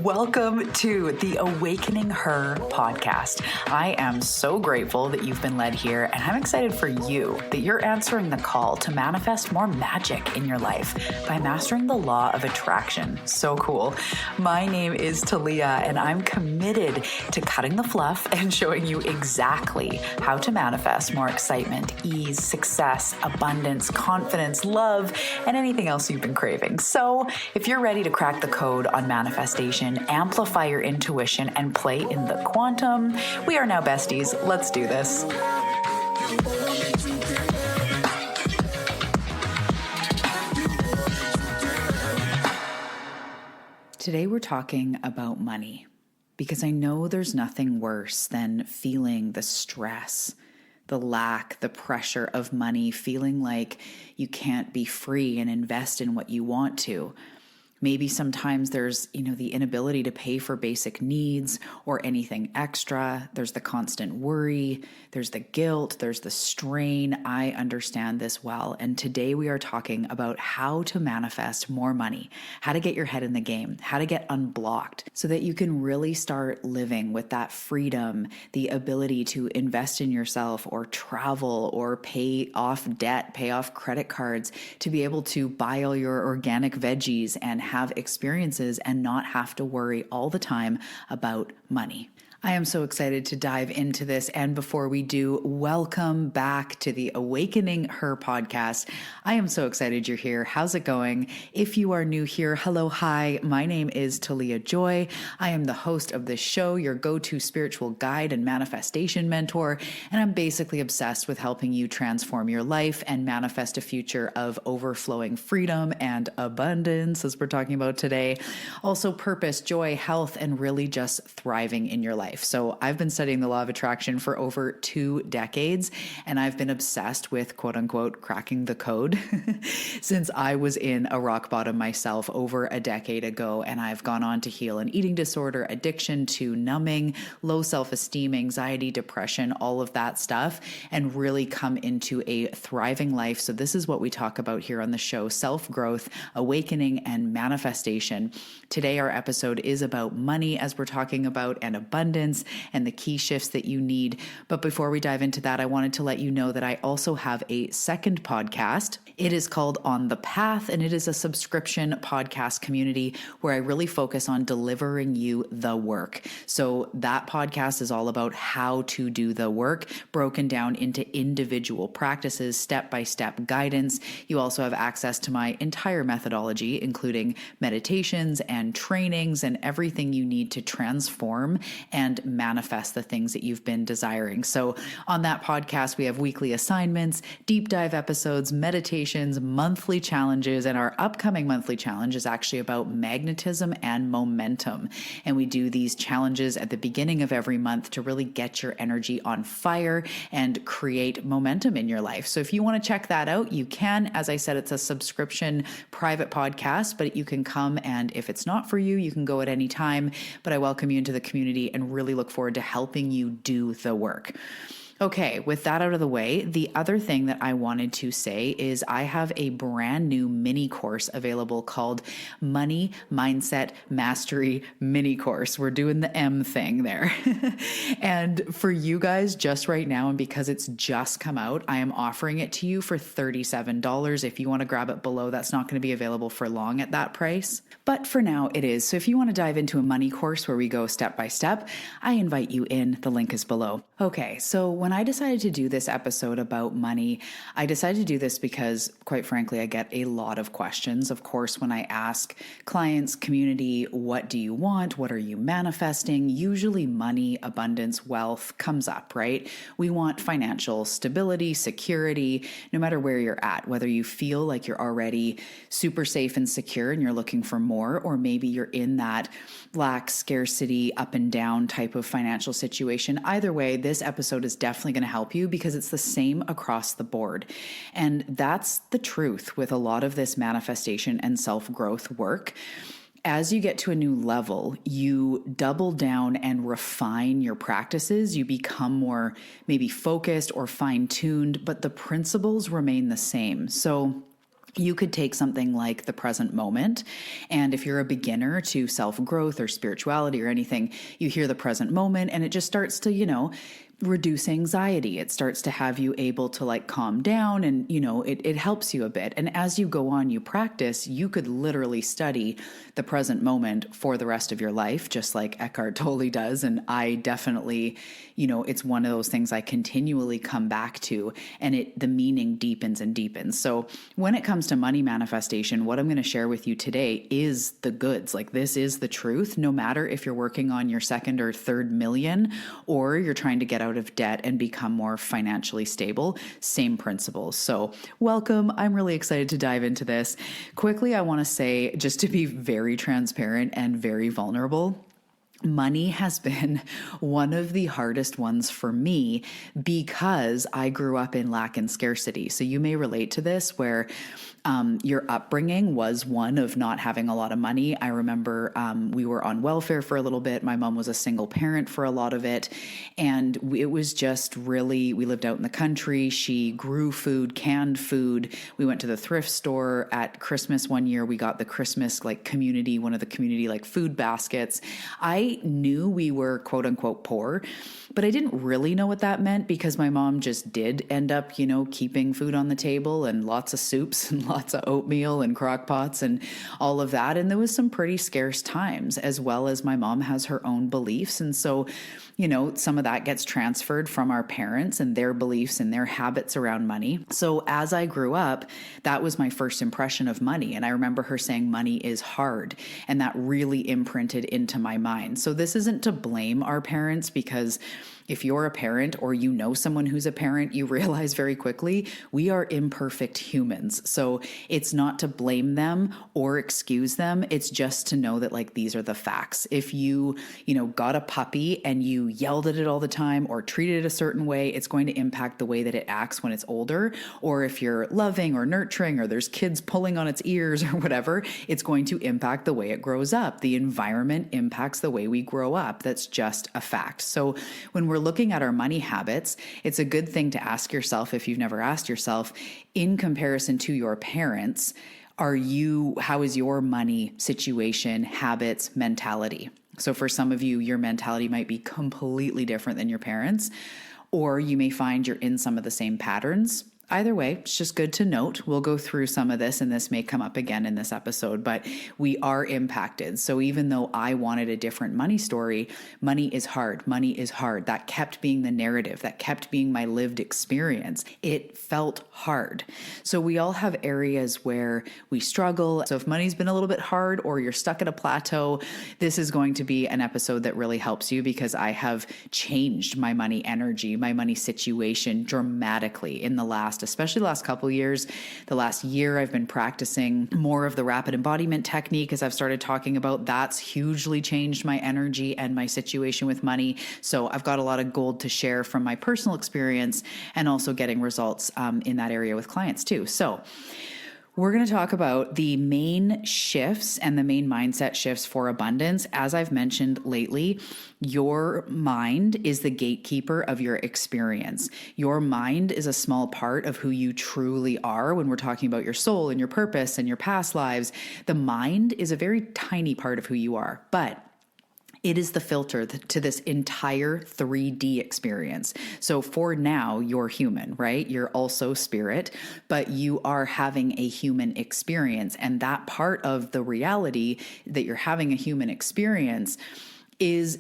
Welcome to the Awakening Her podcast. I am so grateful that you've been led here, and I'm excited for you that you're answering the call to manifest more magic in your life by mastering the law of attraction. So cool. My name is Talia, and I'm committed to cutting the fluff and showing you exactly how to manifest more excitement, ease, success, abundance, confidence, love, and anything else you've been craving. So if you're ready to crack the code on manifestation, amplify your intuition, and play in the quantum, we are now besties. Let's do this. Today we're talking about money because I know there's nothing worse than feeling the stress, the lack, the pressure of money, feeling like you can't be free and invest in what you want to. Maybe sometimes there's, the inability to pay for basic needs or anything extra. There's the constant worry, there's the guilt, there's the strain. I understand this well. And today we are talking about how to manifest more money, how to get your head in the game, how to get unblocked so that you can really start living with that freedom, the ability to invest in yourself or travel or pay off debt, pay off credit cards, to be able to buy all your organic veggies and have experiences and not have to worry all the time about money. I am so excited to dive into this. And before we do, welcome back to the Awakening Her podcast. I am so excited you're here. How's it going? If you are new here, hello, hi. My name is Talia Joy. I am the host of this show, your go-to spiritual guide and manifestation mentor. And I'm basically obsessed with helping you transform your life and manifest a future of overflowing freedom and abundance, as we're talking about today. Also purpose, joy, health, and really just thriving in your life. So I've been studying the law of attraction for over 2 decades, and I've been obsessed with quote unquote cracking the code since I was in a rock bottom myself over a decade ago. And I've gone on to heal an eating disorder, addiction to numbing, low self-esteem, anxiety, depression, all of that stuff, and really come into a thriving life. So this is what we talk about here on the show: self-growth, awakening, and manifestation. Today, our episode is about money, as we're talking about, and abundance and the key shifts that you need. But before we dive into that, I wanted to let you know that I also have a second podcast. It is called On the Path, and it is a subscription podcast community where I really focus on delivering you the work. So that podcast is all about how to do the work, broken down into individual practices, step-by-step guidance. You also have access to my entire methodology, including meditations and trainings and everything you need to transform and manifest the things that you've been desiring. So on that podcast, we have weekly assignments, deep dive episodes, meditations, monthly challenges, and our upcoming monthly challenge is actually about magnetism and momentum. And we do these challenges at the beginning of every month to really get your energy on fire and create momentum in your life. So if you want to check that out, you can. As I said, it's a subscription private podcast, but you can come, and if it's not for you, you can go at any time. But I welcome you into the community and really look forward to helping you do the work. Okay, with that out of the way, the other thing that I wanted to say is I have a brand new mini course available called Money Mindset Mastery Mini Course. We're doing the M thing there. And for you guys just right now, and because it's just come out, I am offering it to you for $37. If you want to grab it below, that's not going to be available for long at that price. But for now, it is. So if you want to dive into a money course where we go step by step, I invite you in. The link is below. Okay, so when I decided to do this episode about money, I decided to do this because, quite frankly, I get a lot of questions. Of course, when I ask clients, community, what do you want? What are you manifesting? Usually money, abundance, wealth comes up, right? We want financial stability, security, no matter where you're at, whether you feel like you're already super safe and secure and you're looking for more, or maybe you're in that lack, scarcity, up and down type of financial situation. Either way, this episode is definitely going to help you because it's the same across the board. And that's the truth with a lot of this manifestation and self-growth work. As you get to a new level, you double down and refine your practices. You become more maybe focused or fine-tuned, but the principles remain the same. So You could take something like the present moment. And if you're a beginner to self-growth or spirituality or anything, you hear the present moment and it just starts to, reduce anxiety. It starts to have you able to like calm down and, it helps you a bit. And as you go on, you practice, you could literally study the present moment for the rest of your life, just like Eckhart Tolle does. And I definitely, it's one of those things I continually come back to, and the meaning deepens and deepens. So when it comes to money manifestation, what I'm going to share with you today is the goods. Like, this is the truth, no matter if you're working on your second or third million, or you're trying to get out of debt and become more financially stable. Same principles. So welcome. I'm really excited to dive into this. Quickly, I want to say, just to be very transparent and very vulnerable, money has been one of the hardest ones for me because I grew up in lack and scarcity. So you may relate to this, where your upbringing was one of not having a lot of money. I remember we were on welfare for a little bit. My mom was a single parent for a lot of it. And it was just really, we lived out in the country. She grew food, canned food. We went to the thrift store at Christmas one year. We got the Christmas one of the community food baskets. I knew we were quote unquote poor, but I didn't really know what that meant because my mom just did end up, keeping food on the table and lots of soups and lots of oatmeal and crock pots and all of that. And there was some pretty scarce times, as well as my mom has her own beliefs. And so, some of that gets transferred from our parents and their beliefs and their habits around money. So as I grew up, that was my first impression of money. And I remember her saying money is hard. And that really imprinted into my mind. So this isn't to blame our parents, because if you're a parent or someone who's a parent, you realize very quickly we are imperfect humans. So it's not to blame them or excuse them. It's just to know that these are the facts. If you got a puppy and you yelled at it all the time or treated it a certain way, it's going to impact the way that it acts when it's older. Or if you're loving or nurturing or there's kids pulling on its ears or whatever, it's going to impact the way it grows up. The environment impacts the way we grow up. That's just a fact. So when we're looking at our money habits, it's a good thing to ask yourself, if you've never asked yourself, in comparison to your parents, how is your money situation, habits, mentality? So for some of you, your mentality might be completely different than your parents, or you may find you're in some of the same patterns. Either way, it's just good to note. We'll go through some of this, and this may come up again in this episode, but we are impacted. So even though I wanted a different money story, money is hard. Money is hard. That kept being the narrative. That kept being my lived experience. It felt hard. So we all have areas where we struggle. So if money's been a little bit hard or you're stuck at a plateau, this is going to be an episode that really helps you, because I have changed my money energy, my money situation dramatically in especially the last couple of years. The last year, I've been practicing more of the rapid embodiment technique, as I've started talking about. That's hugely changed my energy and my situation with money. So I've got a lot of gold to share from my personal experience, and also getting results in that area with clients too. So we're going to talk about the main shifts and the main mindset shifts for abundance. As I've mentioned lately, your mind is the gatekeeper of your experience. Your mind is a small part of who you truly are. When we're talking about your soul and your purpose and your past lives, the mind is a very tiny part of who you are. But it is the filter to this entire 3D experience. So for now, you're human, right? You're also spirit, but you are having a human experience. And that part of the reality that you're having a human experience is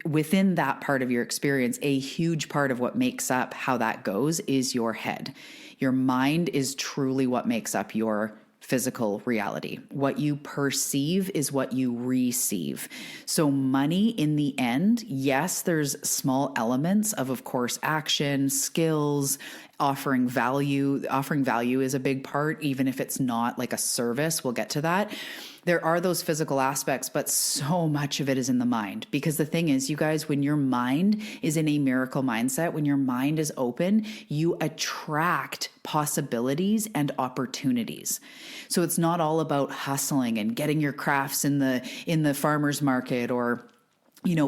within that part of your experience, a huge part of what makes up how that goes is your head. Your mind is truly what makes up your physical reality. What you perceive is what you receive. So money in the end, yes, there's small elements of course, action, skills, offering value. Offering value is a big part, even if it's not like a service. We'll get to that. There are those physical aspects, but so much of it is in the mind. Because the thing is, you guys, when your mind is in a miracle mindset, when your mind is open, you attract possibilities and opportunities. So it's not all about hustling and getting your crafts in the farmer's market, or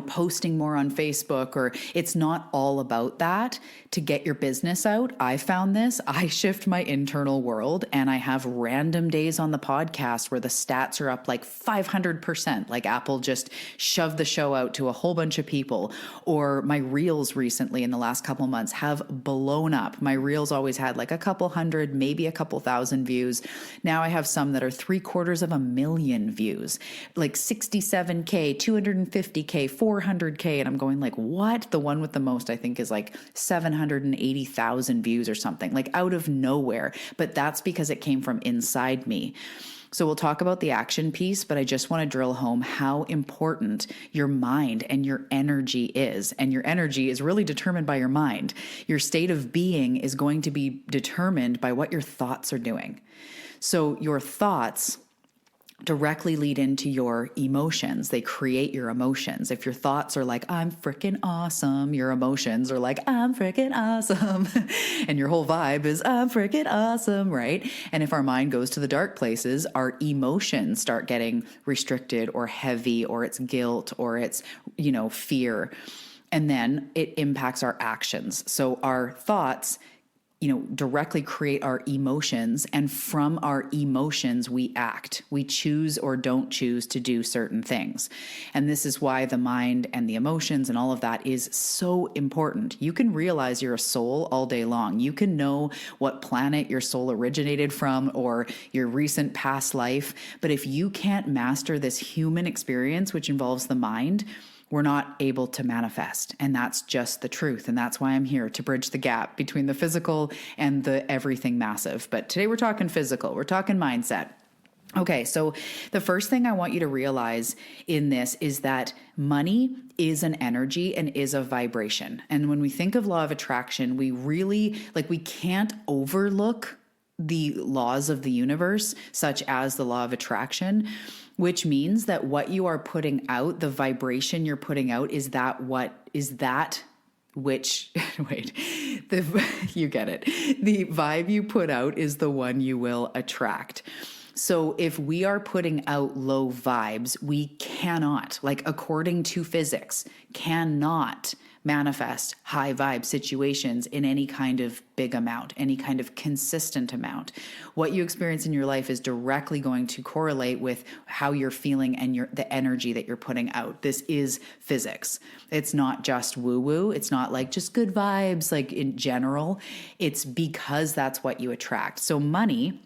posting more on Facebook, or it's not all about that to get your business out. I found this. I shift my internal world and I have random days on the podcast where the stats are up like 500%. Like Apple just shoved the show out to a whole bunch of people. Or my reels recently in the last couple months have blown up. My reels always had like a couple hundred, maybe a couple thousand views. Now I have some that are 750,000 views, like 67K, 250K, 400K. And I'm going like, what? The one with the most, I think, is like 780,000 views or something, like out of nowhere. But that's because it came from inside me. So we'll talk about the action piece, but I just want to drill home how important your mind and your energy is. And your energy is really determined by your mind. Your state of being is going to be determined by what your thoughts are doing. So your thoughts directly lead into your emotions. They create your emotions. If your thoughts are like, I'm freaking awesome, your emotions are like, I'm freaking awesome. And your whole vibe is, I'm freaking awesome, right? And if our mind goes to the dark places, our emotions start getting restricted or heavy, or it's guilt, or it's, fear. And then it impacts our actions. So our thoughts directly create our emotions, and from our emotions, we act. We choose or don't choose to do certain things. And this is why the mind and the emotions and all of that is so important. You can realize you're a soul all day long. You can know what planet your soul originated from or your recent past life. But if you can't master this human experience, which involves the mind, we're not able to manifest. And that's just the truth. And that's why I'm here, to bridge the gap between the physical and the everything massive. But today we're talking physical, we're talking mindset. Okay, so the first thing I want you to realize in this is that money is an energy and is a vibration. And when we think of law of attraction, we can't overlook the laws of the universe, such as the law of attraction, which means that what you are putting out, the vibration you're putting out, you get it. The vibe you put out is the one you will attract. So if we are putting out low vibes, we cannot, according to physics, cannot manifest high vibe situations in any kind of big amount, any kind of consistent amount. What you experience in your life is directly going to correlate with how you're feeling and the energy that you're putting out. This is physics. It's not just woo-woo. It's not like just good vibes, like in general. It's because that's what you attract. So money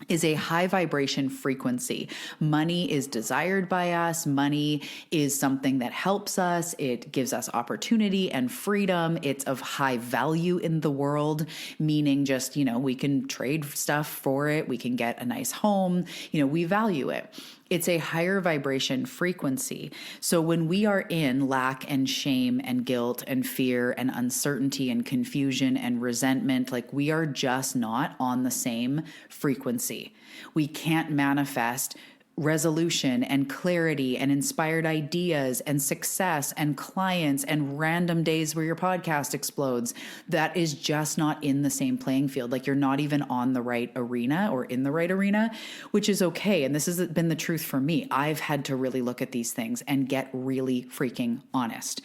is a high vibration frequency. Money is desired by us. Money is something that helps us. It gives us opportunity and freedom. It's of high value in the world, meaning just, we can trade stuff for it. We can get a nice home. We value it. It's a higher vibration frequency. So when we are in lack and shame and guilt and fear and uncertainty and confusion and resentment, we are just not on the same frequency. We can't manifest resolution and clarity and inspired ideas and success and clients and random days where your podcast explodes. That is just not in the same playing field. You're not even on the right arena or in the right arena, which is okay. And this has been the truth for me. I've had to really look at these things and get really freaking honest.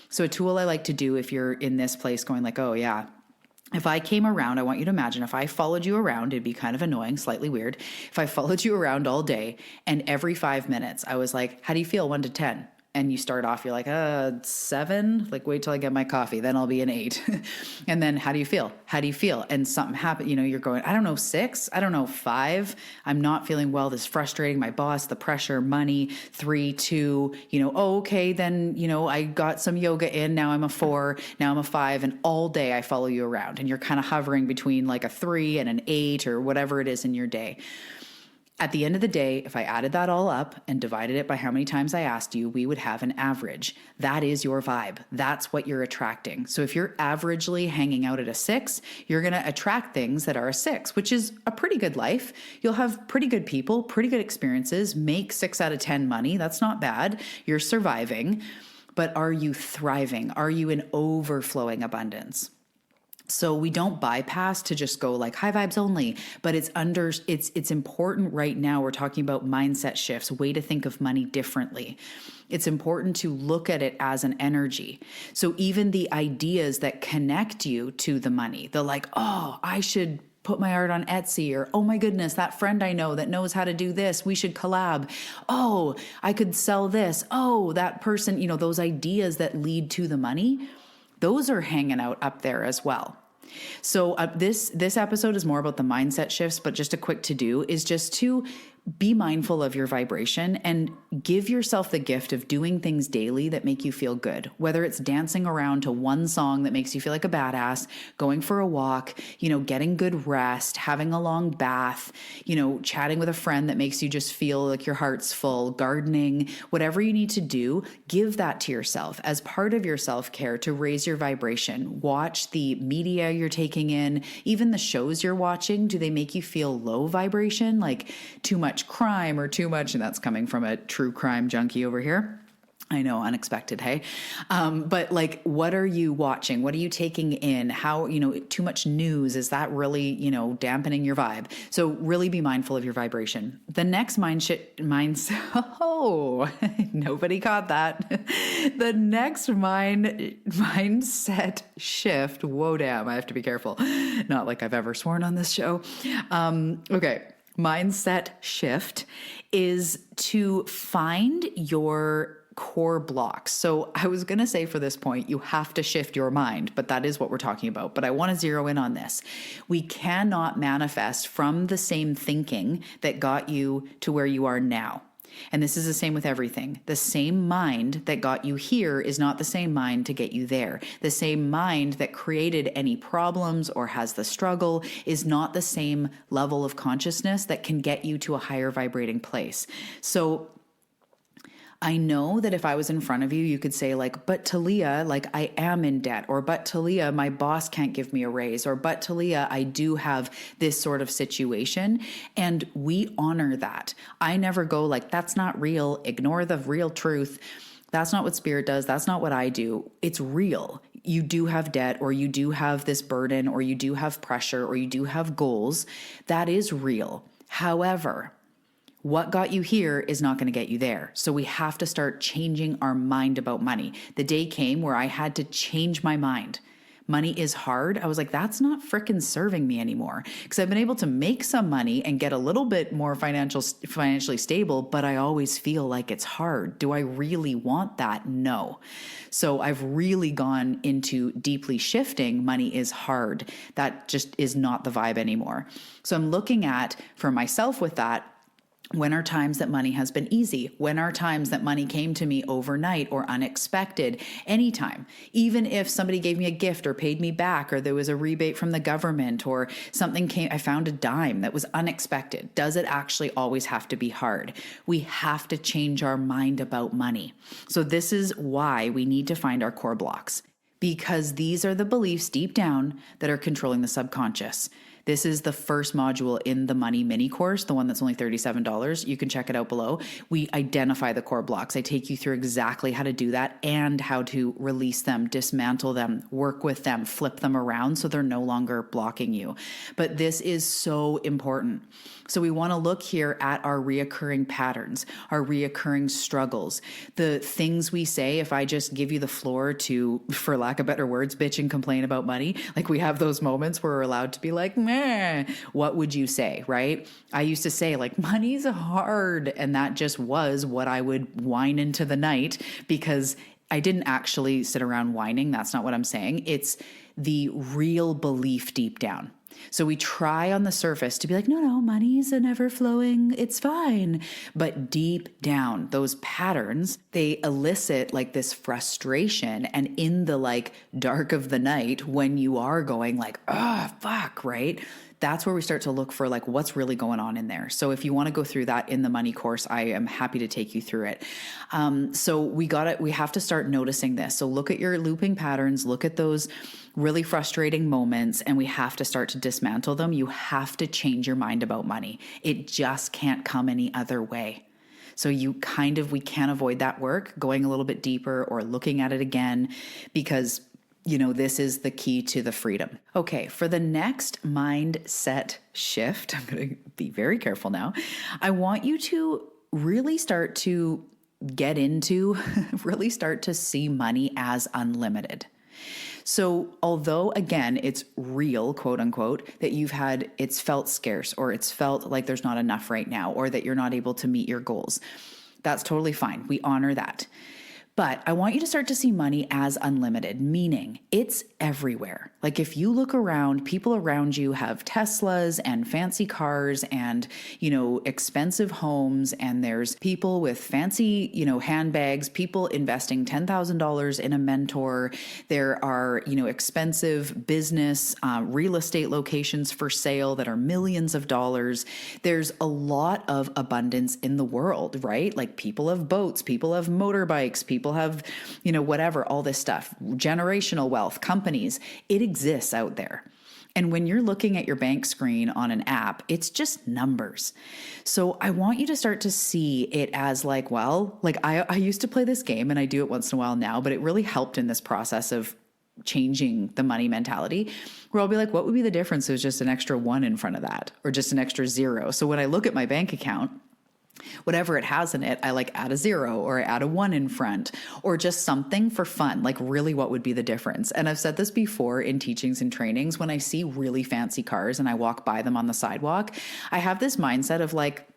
So a tool I like to do if you're in this place going oh yeah, if I came around, I want you to imagine if I followed you around, it'd be kind of annoying, slightly weird. If I followed you around all day and every 5 minutes I was like, how do you feel 1 to 10? And you start off, you're like, 7, wait till I get my coffee, then I'll be an 8. And then how do you feel? How do you feel? And something happened, you're going, I don't know, 6, I don't know, 5. I'm not feeling well. This is frustrating. My boss, the pressure, money, 3, 2, okay. Then, I got some yoga in. Now I'm a 4, now I'm a 5. And all day I follow you around and you're kind of hovering between a 3 and an 8 or whatever it is in your day. At the end of the day, if I added that all up and divided it by how many times I asked you, we would have an average. That is your vibe. That's what you're attracting. So if you're averagely hanging out at a 6, you're going to attract things that are a 6, which is a pretty good life. You'll have pretty good people, pretty good experiences, make 6 out of 10 money. That's not bad. You're surviving. But are you thriving? Are you in overflowing abundance? So we don't bypass to just go like high vibes only, but it's important right now. We're talking about mindset shifts, way to think of money differently. It's important to look at it as an energy. So even the ideas that connect you to the money, the like, oh, I should put my art on Etsy, or, oh my goodness, that friend I know that knows how to do this, we should collab. Oh, I could sell this. Oh, that person, those ideas that lead to the money, those are hanging out up there as well. So this episode is more about the mindset shifts, but just a quick to do is just to be mindful of your vibration and give yourself the gift of doing things daily that make you feel good. Whether it's dancing around to one song that makes you feel like a badass, going for a walk, getting good rest, having a long bath, chatting with a friend that makes you just feel like your heart's full, gardening, whatever you need to do, give that to yourself as part of your self-care to raise your vibration. Watch the media you're taking in, even the shows you're watching. Do they make you feel low vibration? Like too much crime or too much, and that's coming from a true crime junkie over here. I know, unexpected, hey? But like, what are you watching? What are you taking in? How, too much news, is that really, dampening your vibe? So really be mindful of your vibration. The next oh, nobody caught that. The next mindset shift, whoa, damn, I have to be careful. Not like I've ever sworn on this show. Okay. Mindset shift is to find your core blocks. So I was going to say for this point, you have to shift your mind, but that is what we're talking about. But I want to zero in on this. We cannot manifest from the same thinking that got you to where you are now. And this is the same with everything. The same mind that got you here is not the same mind to get you there. The same mind that created any problems or has the struggle is not the same level of consciousness that can get you to a higher vibrating place. So I know that if I was in front of you, you could say like, but Talia, like I am in debt, or but Talia, my boss can't give me a raise, or but Talia, I do have this sort of situation. And we honor that. I never go like, that's not real. Ignore the real truth. That's not what spirit does. That's not what I do. It's real. You do have debt, or you do have this burden, or you do have pressure, or you do have goals. That is real. However, what got you here is not going to get you there. So we have to start changing our mind about money. The day came where I had to change my mind. Money is hard. I was like, that's not frickin' serving me anymore. Because I've been able to make some money and get a little bit more financially stable, but I always feel like it's hard. Do I really want that? No. So I've really gone into deeply shifting. Money is hard. That just is not the vibe anymore. So I'm looking at, for myself with that, when are times that money has been easy? When are times that money came to me overnight or unexpected? Anytime. Even if somebody gave me a gift or paid me back, or there was a rebate from the government, or something came, I found a dime that was unexpected. Does it actually always have to be hard? We have to change our mind about money. So this is why we need to find our core blocks, because these are the beliefs deep down that are controlling the subconscious. This is the first module in the money mini course, the one that's only $37. You can check it out below. We identify the core blocks. I take you through exactly how to do that and how to release them, dismantle them, work with them, flip them around so they're no longer blocking you. But this is so important. So we want to look here at our reoccurring patterns, our reoccurring struggles, the things we say. If I just give you the floor to, for lack of better words, bitch and complain about money, like we have those moments where we're allowed to be like, meh, what would you say, right? I used to say like, money's hard. And that just was what I would whine into the night, because I didn't actually sit around whining. That's not what I'm saying. It's the real belief deep down. So we try on the surface to be like, no, money's an ever flowing, it's fine. But deep down, those patterns, they elicit like this frustration. And in the like dark of the night, when you are going like, oh, fuck, right? That's where we start to look for like what's really going on in there. So if you want to go through that in the money course, I am happy to take you through it. So we have to start noticing this. So look at your looping patterns, look at those really frustrating moments, and we have to start to dismantle them. You have to change your mind about money. It just can't come any other way. So we can't avoid that work, going a little bit deeper or looking at it again, because this is the key to the freedom. Okay, for the next mindset shift, I'm going to be very careful now. I want you to really start to really start to see money as unlimited. So although, again, it's real, quote unquote, that it's felt scarce, or it's felt like there's not enough right now, or that you're not able to meet your goals, that's totally fine. We honor that. But I want you to start to see money as unlimited, meaning it's everywhere. Like if you look around, people around you have Teslas and fancy cars and, expensive homes. And there's people with fancy, handbags, people investing $10,000 in a mentor. There are, expensive business, real estate locations for sale that are millions of dollars. There's a lot of abundance in the world, right? Like people have boats, people have motorbikes, people have, whatever, all this stuff, generational wealth, companies, it exists out there. And when you're looking at your bank screen on an app, it's just numbers. So I want you to start to see it as I used to play this game, and I do it once in a while now, but it really helped in this process of changing the money mentality, where I'll be like, what would be the difference? There's just an extra 1 in front of that, or just an extra 0. So when I look at my bank account, whatever it has in it, I add a 0 or I add a 1 in front, or just something for fun. Like really, what would be the difference? And I've said this before in teachings and trainings, when I see really fancy cars and I walk by them on the sidewalk, I have this mindset of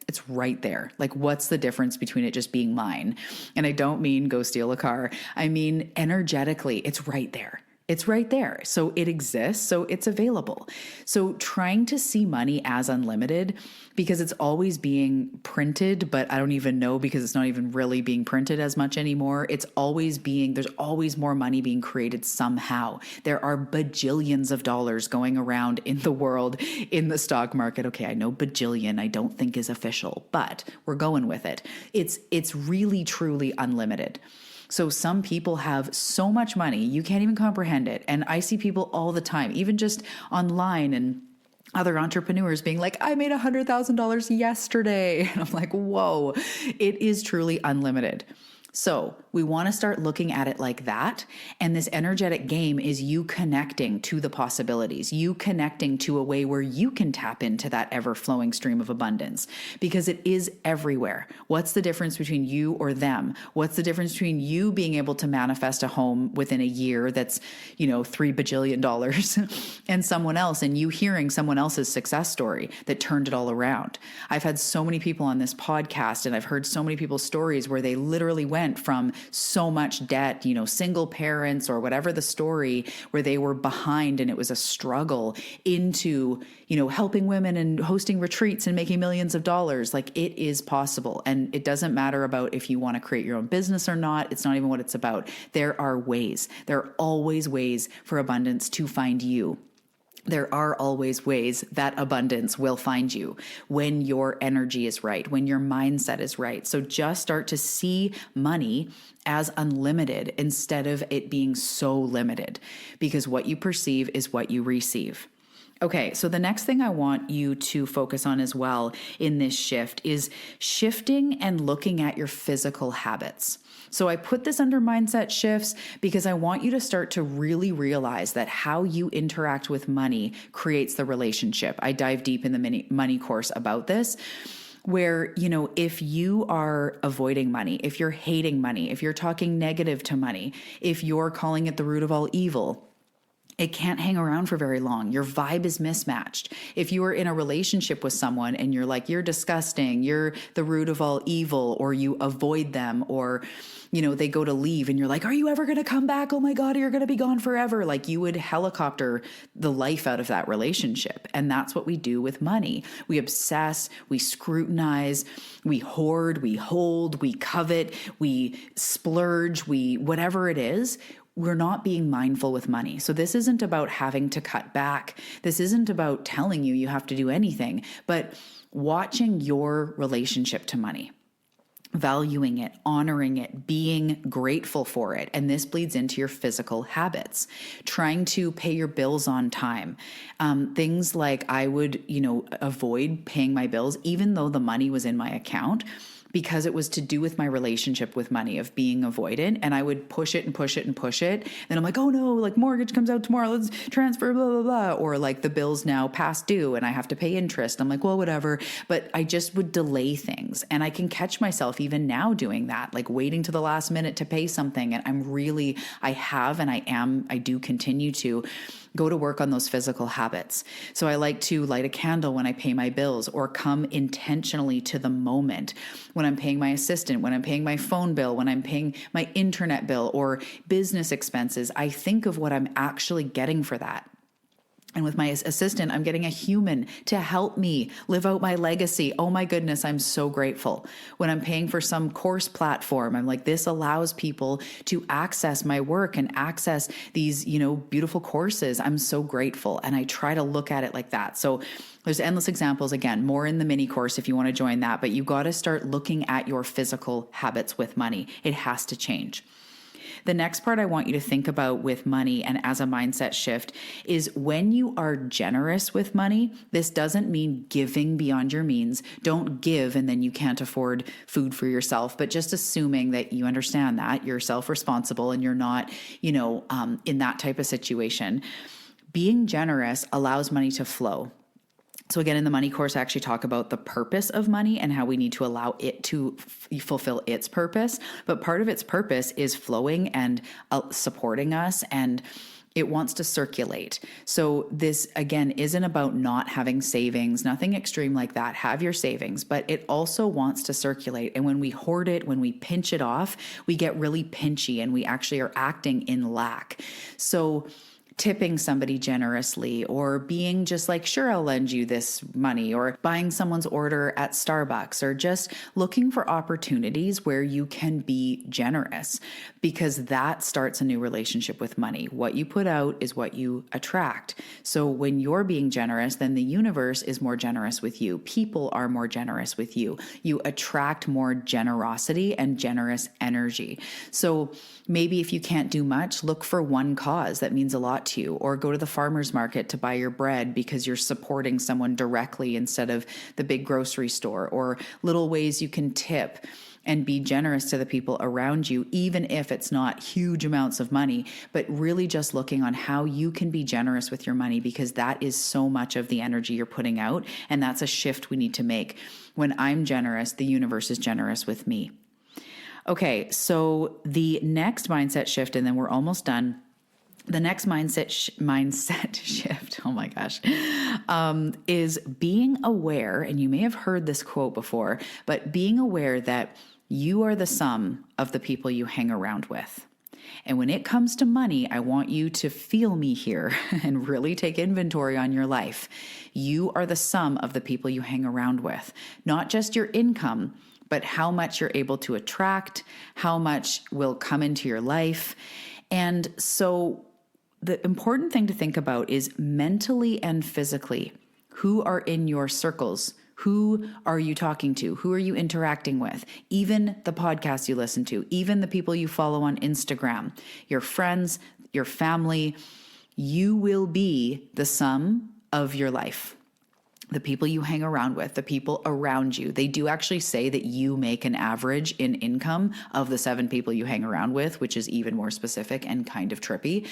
it's right there. What's the difference between it just being mine? And I don't mean go steal a car. I mean, energetically, it's right there. It's right there. So it exists. So it's available. So trying to see money as unlimited, because it's always being printed, but I don't even know, because it's not even really being printed as much anymore. There's always more money being created somehow. There are bajillions of dollars going around in the world, in the stock market. Okay, I know bajillion, I don't think is official, but we're going with it. It's really, truly unlimited. So some people have so much money, you can't even comprehend it. And I see people all the time, even just online and other entrepreneurs being like, I made $100,000 yesterday. And I'm like, whoa, it is truly unlimited. So we want to start looking at it like that. And this energetic game is you connecting to the possibilities, you connecting to a way where you can tap into that ever-flowing stream of abundance, because it is everywhere. What's the difference between you or them? What's the difference between you being able to manifest a home within a year that's, $3 bajillion and someone else, and you hearing someone else's success story that turned it all around? I've had so many people on this podcast, and I've heard so many people's stories where they literally went from so much debt, single parents or whatever the story, where they were behind and it was a struggle, into, helping women and hosting retreats and making millions of dollars. It is possible. And it doesn't matter about if you want to create your own business or not. It's not even what it's about. There are ways. There are always ways for abundance to find you. There are always ways that abundance will find you when your energy is right, when your mindset is right. So just start to see money as unlimited instead of it being so limited, because what you perceive is what you receive. Okay, so the next thing I want you to focus on as well in this shift is shifting and looking at your physical habits. So I put this under mindset shifts because I want you to start to really realize that how you interact with money creates the relationship. I dive deep in the money course about this, where, if you are avoiding money, if you're hating money, if you're talking negative to money, if you're calling it the root of all evil, it can't hang around for very long. Your vibe is mismatched. If you are in a relationship with someone and you're like, you're disgusting, you're the root of all evil, or you avoid them, or, they go to leave and you're like, are you ever going to come back? Oh my God, you're going to be gone forever. You would helicopter the life out of that relationship. And that's what we do with money. We obsess, we scrutinize, we hoard, we hold, we covet, we splurge, whatever it is. We're not being mindful with money. So this isn't about having to cut back. This isn't about telling you have to do anything, but watching your relationship to money, valuing it, honoring it, being grateful for it. And this bleeds into your physical habits, trying to pay your bills on time. Things like I would, avoid paying my bills, even though the money was in my account, because it was to do with my relationship with money, of being avoidant. And I would push it and push it and push it. Then I'm like, oh no, like mortgage comes out tomorrow, let's transfer, blah, blah, blah. Or like the bill's now past due and I have to pay interest. I'm like, well, whatever. But I just would delay things. And I can catch myself even now doing that, like waiting to the last minute to pay something. And I do continue to go to work on those physical habits. So I like to light a candle when I pay my bills, or come intentionally to the moment when I'm paying my assistant, when I'm paying my phone bill, when I'm paying my internet bill or business expenses. I think of what I'm actually getting for that. And with my assistant, I'm getting a human to help me live out my legacy. Oh my goodness, I'm so grateful. When I'm paying for some course platform, I'm like, this allows people to access my work and access these, beautiful courses. I'm so grateful. And I try to look at it like that. So there's endless examples, again, more in the mini course if you want to join that, but you got to start looking at your physical habits with money. It has to change. The next part I want you to think about with money and as a mindset shift is when you are generous with money, this doesn't mean giving beyond your means. Don't give and then you can't afford food for yourself, but just assuming that you understand that you're self-responsible and you're not, in that type of situation. Being generous allows money to flow. So again, in the money course, I actually talk about the purpose of money and how we need to allow it to fulfill its purpose. But part of its purpose is flowing and supporting us, and it wants to circulate. So this, again, isn't about not having savings, nothing extreme like that. Have your savings, but it also wants to circulate. And when we hoard it, when we pinch it off, we get really pinchy and we actually are acting in lack. So tipping somebody generously, or being just like, sure, I'll lend you this money, or buying someone's order at Starbucks, or just looking for opportunities where you can be generous, because that starts a new relationship with money. What you put out is what you attract. So when you're being generous, then the universe is more generous with you. People are more generous with you. You attract more generosity and generous energy. So maybe if you can't do much, look for one cause that means a lot to you, or go to the farmer's market to buy your bread because you're supporting someone directly instead of the big grocery store, or little ways you can tip and be generous to the people around you, even if it's not huge amounts of money, but really just looking on how you can be generous with your money, because that is so much of the energy you're putting out. And that's a shift we need to make. When I'm generous, the universe is generous with me. Okay, so the next mindset shift, and then we're almost done. The next mindset shift, oh my gosh, is being aware, and you may have heard this quote before, but being aware that you are the sum of the people you hang around with. And when it comes to money, I want you to feel me here and really take inventory on your life. You are the sum of the people you hang around with, not just your income, but how much you're able to attract, how much will come into your life. And so the important thing to think about is mentally and physically, who are in your circles? Who are you talking to? Who are you interacting with? Even the podcasts you listen to, even the people you follow on Instagram, your friends, your family. You will be the sum of your life. The people you hang around with, the people around you. They do actually say that you make an average in income of the 7 people you hang around with, which is even more specific and kind of trippy.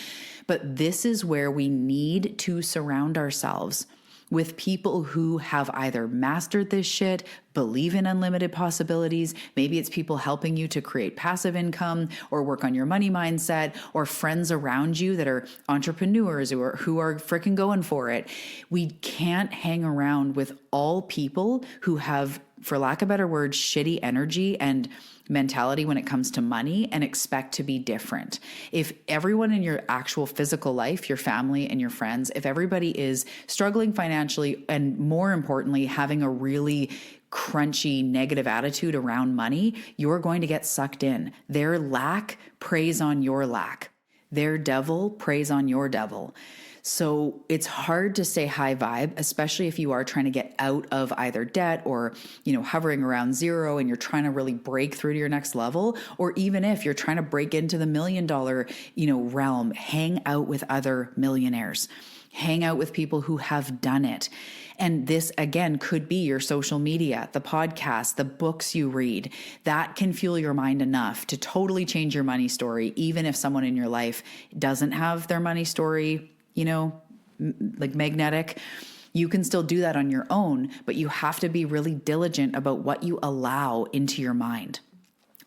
But this is where we need to surround ourselves with people who have either mastered this shit, believe in unlimited possibilities. Maybe it's people helping you to create passive income or work on your money mindset, or friends around you that are entrepreneurs who are freaking going for it. We can't hang around with all people who have, for lack of a better word, shitty energy and mentality when it comes to money and expect to be different. If everyone in your actual physical life, your family and your friends, if everybody is struggling financially and more importantly, having a really crunchy negative attitude around money, you're going to get sucked in. Their lack preys on your lack. Their devil preys on your devil. So it's hard to stay high vibe, especially if you are trying to get out of either debt or, hovering around zero and you're trying to really break through to your next level, or even if you're trying to break into the $1 million, realm, hang out with other millionaires. Hang out with people who have done it. And this, again, could be your social media, the podcast, the books you read. That can fuel your mind enough to totally change your money story, even if someone in your life doesn't have their money story, like magnetic. You can still do that on your own, but you have to be really diligent about what you allow into your mind.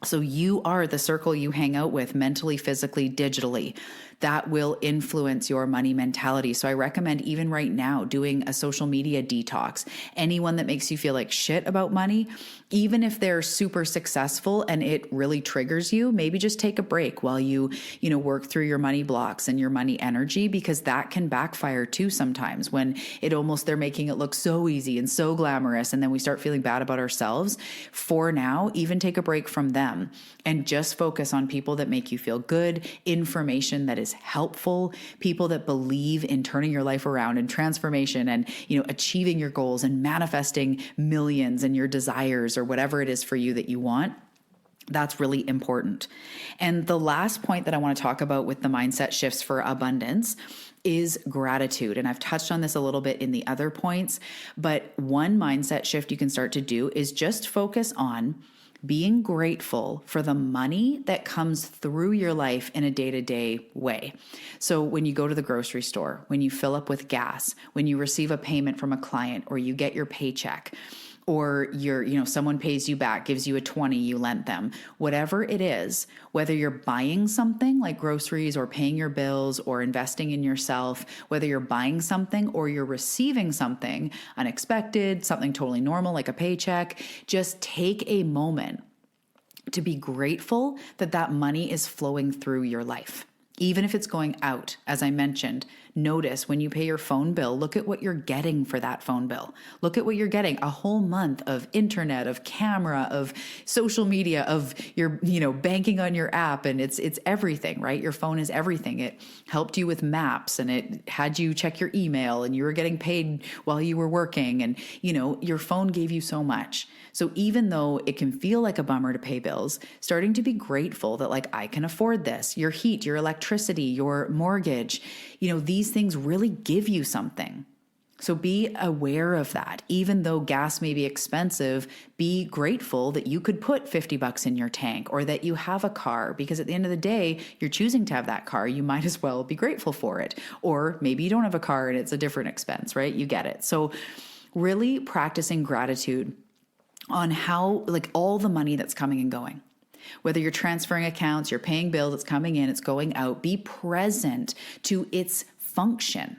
So you are the circle you hang out with mentally, physically, digitally. That will influence your money mentality. So I recommend even right now doing a social media detox. Anyone that makes you feel like shit about money, even if they're super successful and it really triggers you, maybe just take a break while you work through your money blocks and your money energy, because that can backfire too sometimes when they're making it look so easy and so glamorous. And then we start feeling bad about ourselves. For now, even take a break from them and just focus on people that make you feel good, information that is helpful, people that believe in turning your life around and transformation and, achieving your goals and manifesting millions and your desires or whatever it is for you that you want. That's really important. And the last point that I want to talk about with the mindset shifts for abundance is gratitude. And I've touched on this a little bit in the other points, but one mindset shift you can start to do is just focus on being grateful for the money that comes through your life in a day-to-day way. So when you go to the grocery store, when you fill up with gas, when you receive a payment from a client, or you get your paycheck, or someone pays you back, gives you a 20 you lent them, whatever it is, whether you're buying something like groceries or paying your bills or investing in yourself, whether you're buying something or you're receiving something unexpected, something totally normal like a paycheck, just take a moment to be grateful that money is flowing through your life. Even if it's going out, as I mentioned, notice when you pay your phone bill, look at what you're getting for that phone bill. Look at what you're getting, a whole month of internet, of camera, of social media, of your, banking on your app. And it's everything, right? Your phone is everything. It helped you with maps, and it had you check your email, and you were getting paid while you were working. And, your phone gave you so much. So even though it can feel like a bummer to pay bills, starting to be grateful that I can afford this, your heat, your electricity, your mortgage, these things really give you something. So be aware of that. Even though gas may be expensive, be grateful that you could put $50 in your tank, or that you have a car, because at the end of the day, you're choosing to have that car. You might as well be grateful for it. Or maybe you don't have a car and it's a different expense, right? You get it. So really practicing gratitude on how, all the money that's coming and going. Whether you're transferring accounts, you're paying bills, it's coming in, it's going out, be present to its function.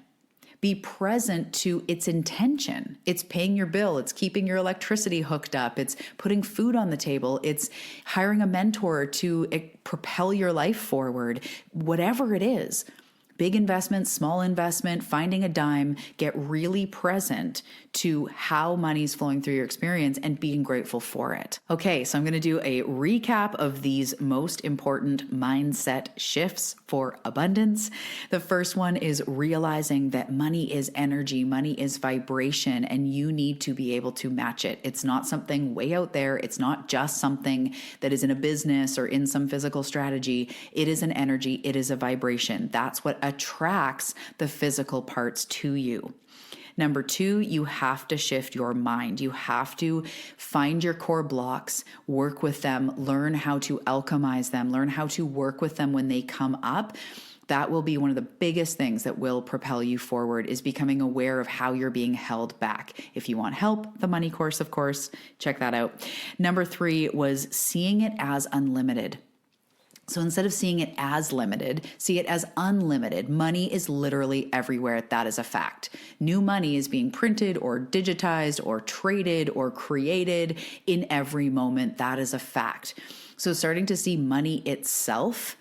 Be present to its intention. It's paying your bill. It's keeping your electricity hooked up. It's putting food on the table. It's hiring a mentor to propel your life forward. Whatever it is. Big investment, small investment, finding a dime, get really present to how money's flowing through your experience and being grateful for it. Okay, so I'm going to do a recap of these most important mindset shifts for abundance. The first one is realizing that money is energy, money is vibration, and you need to be able to match it. It's not something way out there. It's not just something that is in a business or in some physical strategy. It is an energy. It is a vibration. That's what attracts the physical parts to you. Number two, you have to shift your mind. You have to find your core blocks, work with them, learn how to alchemize them, learn how to work with them when they come up. That will be one of the biggest things that will propel you forward, is becoming aware of how you're being held back. If you want help, the money course, of course, check that out. Number three was seeing it as unlimited. So instead of seeing it as limited, see it as unlimited. Money is literally everywhere. That is a fact. New money is being printed or digitized or traded or created in every moment. That is a fact. So starting to see money itself,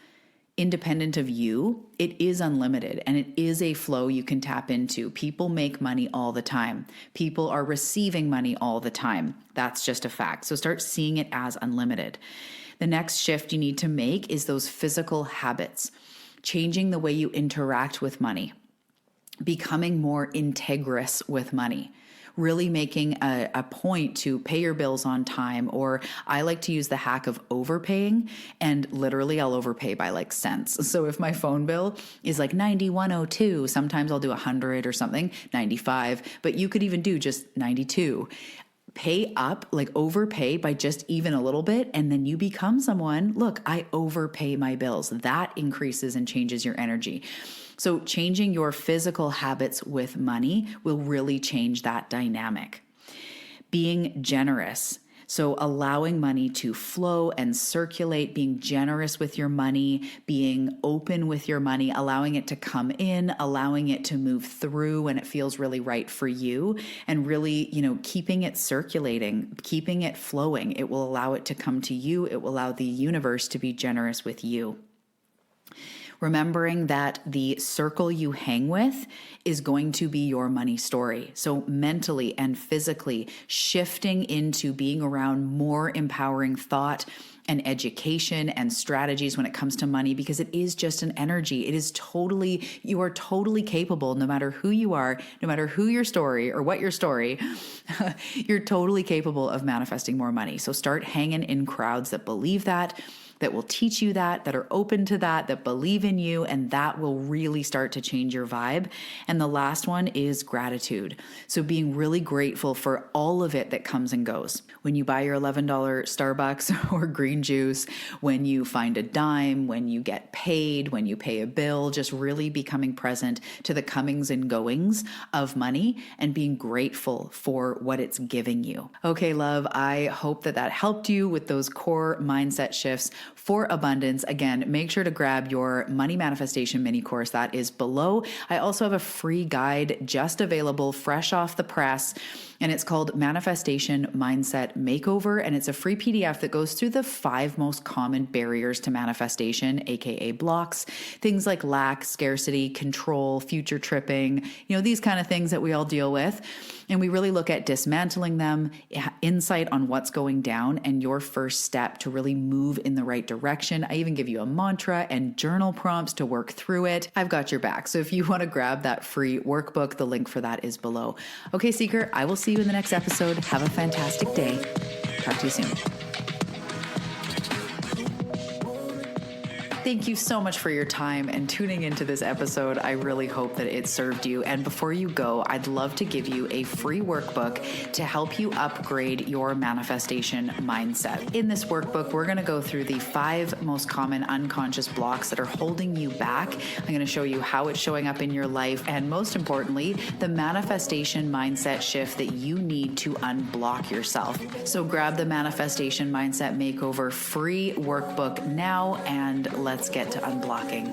independent of you, it is unlimited, and it is a flow you can tap into. People make money all the time. People are receiving money all the time. That's just a fact. So start seeing it as unlimited. The next shift you need to make is those physical habits, changing the way you interact with money, becoming more integrous with money, really making a point to pay your bills on time. Or I like to use the hack of overpaying, and literally I'll overpay by like cents. So if my phone bill is like 91.02, sometimes I'll do 100 or something, 95, but you could even do just 92. Pay up, like overpay by just even a little bit, and then you become someone, look, I overpay my bills. That increases and changes your energy. So changing your physical habits with money will really change that dynamic. Being generous. So allowing money to flow and circulate, being generous with your money, being open with your money, allowing it to come in, allowing it to move through when it feels really right for you, and really, keeping it circulating, keeping it flowing. It will allow it to come to you. It will allow the universe to be generous with you. Remembering that the circle you hang with is going to be your money story. So mentally and physically shifting into being around more empowering thought and education and strategies when it comes to money, because it is just an energy. You are totally capable, no matter who you are, no matter who your story or what your story, you're totally capable of manifesting more money. So start hanging in crowds that believe that will teach you that are open to that believe in you, and that will really start to change your vibe. And the last one is gratitude. So being really grateful for all of it that comes and goes. When you buy your $11 Starbucks or green juice, when you find a dime, when you get paid, when you pay a bill, just really becoming present to the comings and goings of money and being grateful for what it's giving you. Okay, love, I hope that helped you with those core mindset shifts for abundance. Again, make sure to grab your money manifestation mini course that is below. I also have a free guide just available fresh off the press, and it's called Manifestation Mindset Makeover. And it's a free PDF that goes through the 5 most common barriers to manifestation, AKA blocks, things like lack, scarcity, control, future tripping, these kind of things that we all deal with. And we really look at dismantling them, insight on what's going down, and your first step to really move in the right direction. I even give you a mantra and journal prompts to work through it. I've got your back. So if you want to grab that free workbook, the link for that is below. Okay, Seeker, I will see you in the next episode. Have a fantastic day. Talk to you soon. Thank you so much for your time and tuning into this episode. I really hope that it served you. And before you go, I'd love to give you a free workbook to help you upgrade your manifestation mindset. In this workbook, we're going to go through the 5 most common unconscious blocks that are holding you back. I'm going to show you how it's showing up in your life, and most importantly, the manifestation mindset shift that you need to unblock yourself. So grab the Manifestation Mindset Makeover free workbook now, and let's get to unblocking.